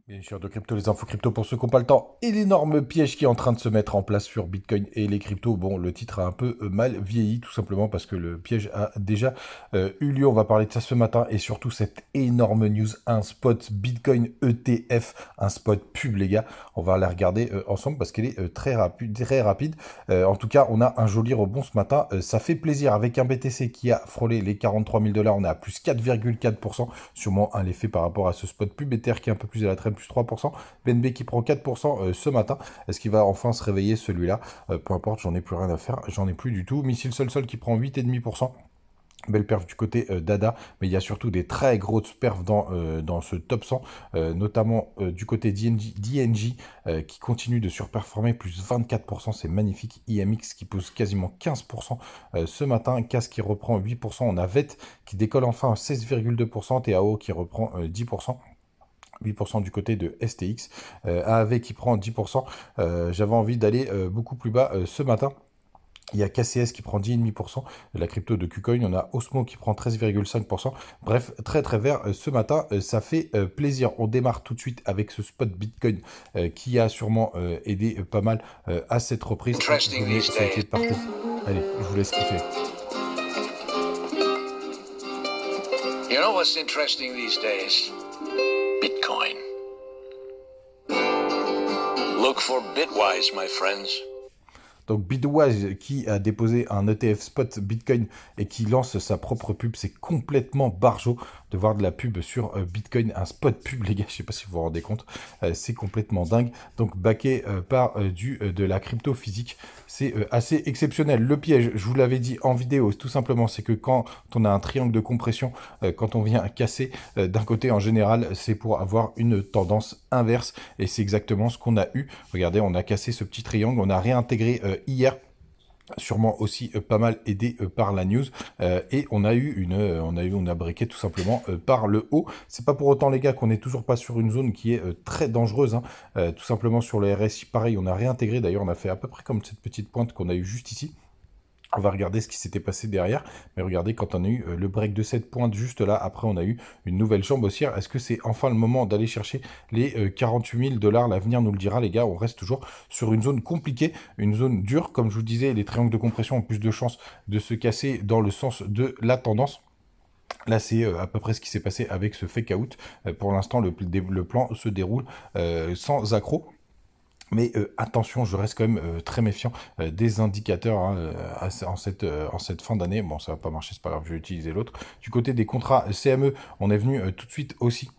Bien sûr, de crypto, les infos crypto pour ceux qui n'ont pas le temps. Et l'énorme piège qui est en train de se mettre en place sur Bitcoin et les cryptos. Bon, le titre a un peu mal vieilli, tout simplement parce que le piège a déjà eu lieu. On va parler de ça ce matin et surtout cette énorme news, un spot Bitcoin ETF, un spot pub, les gars. On va la regarder ensemble parce qu'elle est très rapide, très rapide. En tout cas, on a un joli rebond ce matin. Ça fait plaisir avec un BTC qui a frôlé les 43 000 dollars. On est à plus 4,4%. Sûrement un effet par rapport à ce spot pub. Ether qui est un peu plus à la traîne, plus 3%. BNB qui prend 4% ce matin. Est-ce qu'il va enfin se réveiller celui-là? Peu importe, j'en ai plus rien à faire. J'en ai plus du tout. Missile Sol qui prend 8,5%. Belle perf du côté d'ADA, mais il y a surtout des très grosses perfs dans ce top 100, notamment du côté d'ING qui continue de surperformer, plus 24%, c'est magnifique. IMX qui pose quasiment 15% ce matin, CAS qui reprend 8%, on a VET qui décolle enfin à 16,2%, TAO qui reprend 10%. 8% du côté de STX, AAV qui prend 10%. J'avais envie d'aller beaucoup plus bas ce matin. Il y a KCS qui prend 10,5%, la crypto de KuCoin, on a Osmo qui prend 13,5%. Bref, très très vert ce matin, ça fait plaisir. On démarre tout de suite avec ce spot Bitcoin qui a sûrement aidé pas mal à cette reprise. Interesting these Ça a été days. parfait. Allez, je vous laisse kiffer. You know what's interesting these days? Bitcoin. Look for Bitwise, my friends. Donc Bitwise qui a déposé un ETF spot Bitcoin et qui lance sa propre pub, c'est complètement barjo de voir de la pub sur Bitcoin, un spot pub les gars, je sais pas si vous vous rendez compte, c'est complètement dingue. Donc backé par de la crypto physique, c'est assez exceptionnel. Le piège, je vous l'avais dit en vidéo, tout simplement, c'est que quand on a un triangle de compression, quand on vient casser d'un côté en général, c'est pour avoir une tendance inverse et c'est exactement ce qu'on a eu. Regardez, on a cassé ce petit triangle, on a réintégré hier, sûrement aussi pas mal aidé par la news, et on a breaké tout simplement par le haut. C'est pas pour autant les gars qu'on n'est toujours pas sur une zone qui est très dangereuse, hein. Tout simplement sur le RSI pareil, on a réintégré, d'ailleurs on a fait à peu près comme cette petite pointe qu'on a eu juste ici. On va regarder ce qui s'était passé derrière. Mais regardez, quand on a eu le break de cette pointe juste là, après on a eu une nouvelle chambre haussière. Est-ce que c'est enfin le moment d'aller chercher les 48 000 dollars? L'avenir nous le dira, les gars. On reste toujours sur une zone compliquée, une zone dure. Comme je vous disais, les triangles de compression ont plus de chances de se casser dans le sens de la tendance. Là, c'est à peu près ce qui s'est passé avec ce fake out. Pour l'instant, le plan se déroule sans accroc. Mais attention, je reste quand même très méfiant des indicateurs hein, en cette fin d'année. Bon, ça va pas marcher, c'est pas grave, je vais utiliser l'autre. Du côté des contrats CME, on est venu tout de suite aussi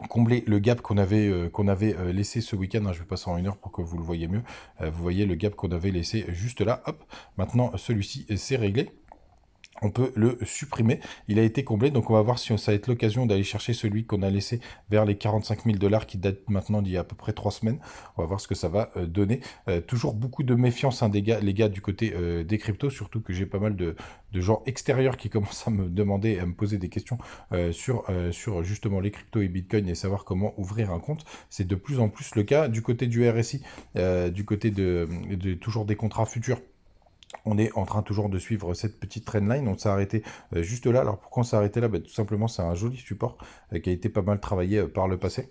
combler le gap qu'on avait laissé ce week-end, hein. Je vais passer en une heure pour que vous le voyez mieux. Vous voyez le gap qu'on avait laissé juste là. Hop, maintenant celui-ci c'est réglé. On peut le supprimer. Il a été comblé, donc on va voir si ça va être l'occasion d'aller chercher celui qu'on a laissé vers les 45 000 dollars qui date maintenant d'il y a à peu près 3 semaines. On va voir ce que ça va donner. Toujours beaucoup de méfiance, hein, les gars, du côté des cryptos, surtout que j'ai pas mal de gens extérieurs qui commencent à me demander, à me poser des questions sur justement les cryptos et Bitcoin et savoir comment ouvrir un compte. C'est de plus en plus le cas. Du côté du RSI, du côté toujours des contrats futurs. On est en train toujours de suivre cette petite trendline. On s'est arrêté juste là. Alors pourquoi on s'est arrêté là? Tout simplement, c'est un joli support qui a été pas mal travaillé par le passé,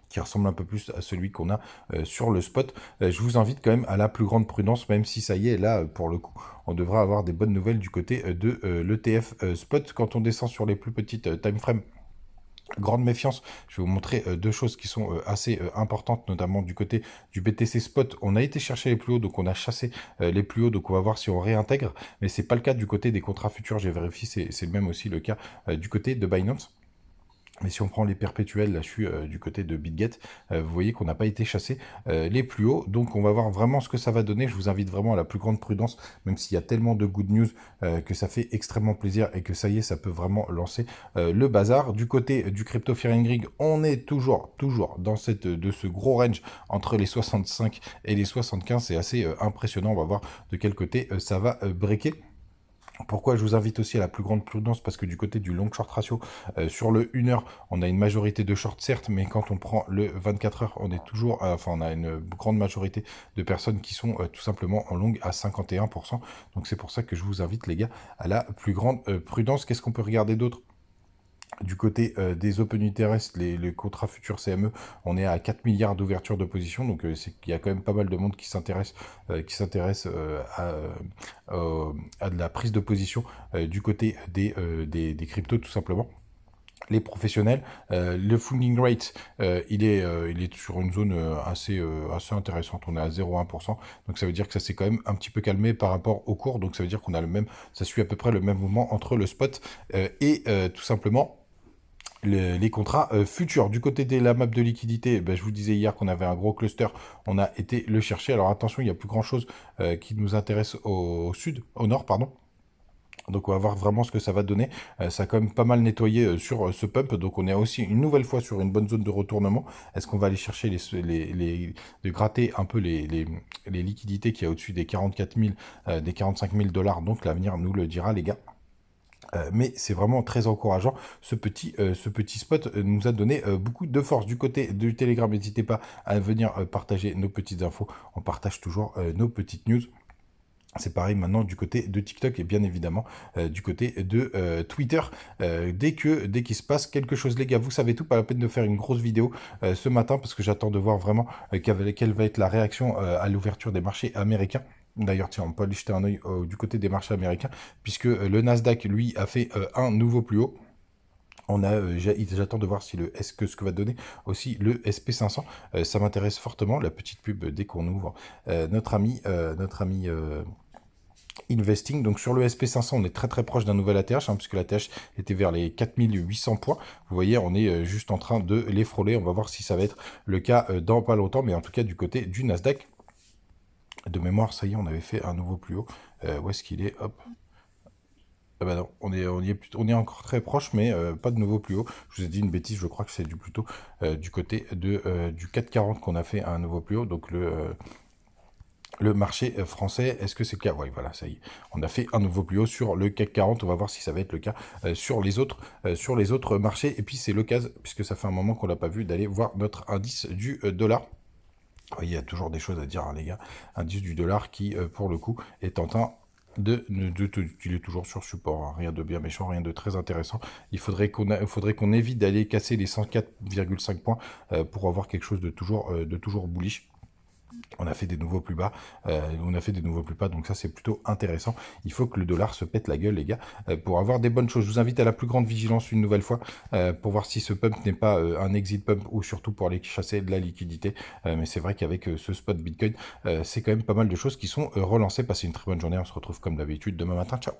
qui ressemble un peu plus à celui qu'on a sur le spot. Je vous invite quand même à la plus grande prudence, même si ça y est, là, pour le coup, on devra avoir des bonnes nouvelles du côté de l'ETF spot. Quand on descend sur les plus petites time frames, grande méfiance, je vais vous montrer deux choses qui sont assez importantes, notamment du côté du BTC Spot. On a été chercher les plus hauts, donc on a chassé les plus hauts, donc on va voir si on réintègre, mais c'est pas le cas du côté des contrats futurs, j'ai vérifié, c'est même aussi le cas du côté de Binance. Mais si on prend les perpétuels là-dessus du côté de BitGet, vous voyez qu'on n'a pas été chassé les plus hauts. Donc on va voir vraiment ce que ça va donner. Je vous invite vraiment à la plus grande prudence, même s'il y a tellement de good news que ça fait extrêmement plaisir et que ça y est, ça peut vraiment lancer le bazar. Du côté du crypto fearing rig, on est toujours dans ce gros range entre les 65 et les 75. C'est assez impressionnant. On va voir de quel côté ça va breaker. Pourquoi je vous invite aussi à la plus grande prudence? Parce que du côté du long short ratio, sur le 1 heure, on a une majorité de short certes, mais quand on prend le 24 heures, on est toujours, enfin on a une grande majorité de personnes qui sont tout simplement en long à 51%. Donc c'est pour ça que je vous invite les gars à la plus grande prudence. Qu'est-ce qu'on peut regarder d'autre Du côté des Open Interest, les contrats futurs CME, on est à 4 milliards d'ouverture de position, donc il y a quand même pas mal de monde qui s'intéresse à de la prise de position du côté des cryptos tout simplement. Les professionnels, le funding rate, il est sur une zone assez intéressante. On est à 0,1%. Donc ça veut dire que ça s'est quand même un petit peu calmé par rapport au cours. Donc ça veut dire qu'on a ça suit à peu près le même mouvement entre le spot et tout simplement les contrats futurs. Du côté de la map de liquidité, ben, je vous disais hier qu'on avait un gros cluster, on a été le chercher. Alors attention, il n'y a plus grand chose qui nous intéresse au nord, pardon. Donc on va voir vraiment ce que ça va donner. Ça a quand même pas mal nettoyé sur ce pump. Donc on est aussi une nouvelle fois sur une bonne zone de retournement. Est-ce qu'on va aller chercher de gratter un peu les liquidités qui est au-dessus des 44 000, des 45 000 dollars. Donc l'avenir nous le dira les gars. Mais c'est vraiment très encourageant. Ce petit spot nous a donné beaucoup de force. Du côté du Telegram, n'hésitez pas à venir partager nos petites infos. On partage toujours nos petites news. C'est pareil maintenant du côté de TikTok et bien évidemment du côté de Twitter. Dès qu'il se passe quelque chose, les gars, vous savez tout, pas la peine de faire une grosse vidéo ce matin parce que j'attends de voir vraiment quelle va être la réaction à l'ouverture des marchés américains. D'ailleurs, tiens, on peut aller jeter un œil du côté des marchés américains puisque le Nasdaq, lui, a fait un nouveau plus haut. J'attends de voir si ce que va donner aussi le SP500. Ça m'intéresse fortement, la petite pub dès qu'on ouvre notre ami Investing. Donc sur le SP500, on est très très proche d'un nouvel ATH, puisque l'ATH était vers les 4800 points. Vous voyez, on est juste en train de les frôler. On va voir si ça va être le cas dans pas longtemps, mais en tout cas du côté du Nasdaq. De mémoire, ça y est, on avait fait un nouveau plus haut. Où est-ce qu'il est? Hop. Ah bah non, on est encore très proche, mais pas de nouveau plus haut. Je vous ai dit une bêtise, je crois que c'est plutôt du côté du 440 qu'on a fait un nouveau plus haut. Donc le marché français, est-ce que c'est le cas? Oui, voilà, ça y est. On a fait un nouveau plus haut sur le CAC 40. On va voir si ça va être le cas sur les autres marchés. Et puis c'est l'occasion, puisque ça fait un moment qu'on l'a pas vu, d'aller voir notre indice du dollar. Il y a toujours des choses à dire, hein, les gars. Indice du dollar qui, pour le coup, est en train il est toujours sur support, hein. Rien de bien méchant, rien de très intéressant. Il faudrait qu'on évite d'aller casser les 104,5 points pour avoir quelque chose de toujours bullish. On a fait des nouveaux plus bas, donc ça c'est plutôt intéressant. Il faut que le dollar se pète la gueule, les gars, pour avoir des bonnes choses. Je vous invite à la plus grande vigilance une nouvelle fois, pour voir si ce pump n'est pas un exit pump, ou surtout pour aller chasser de la liquidité. Mais c'est vrai qu'avec ce spot Bitcoin, c'est quand même pas mal de choses qui sont relancées. Passez une très bonne journée, on se retrouve comme d'habitude demain matin, ciao.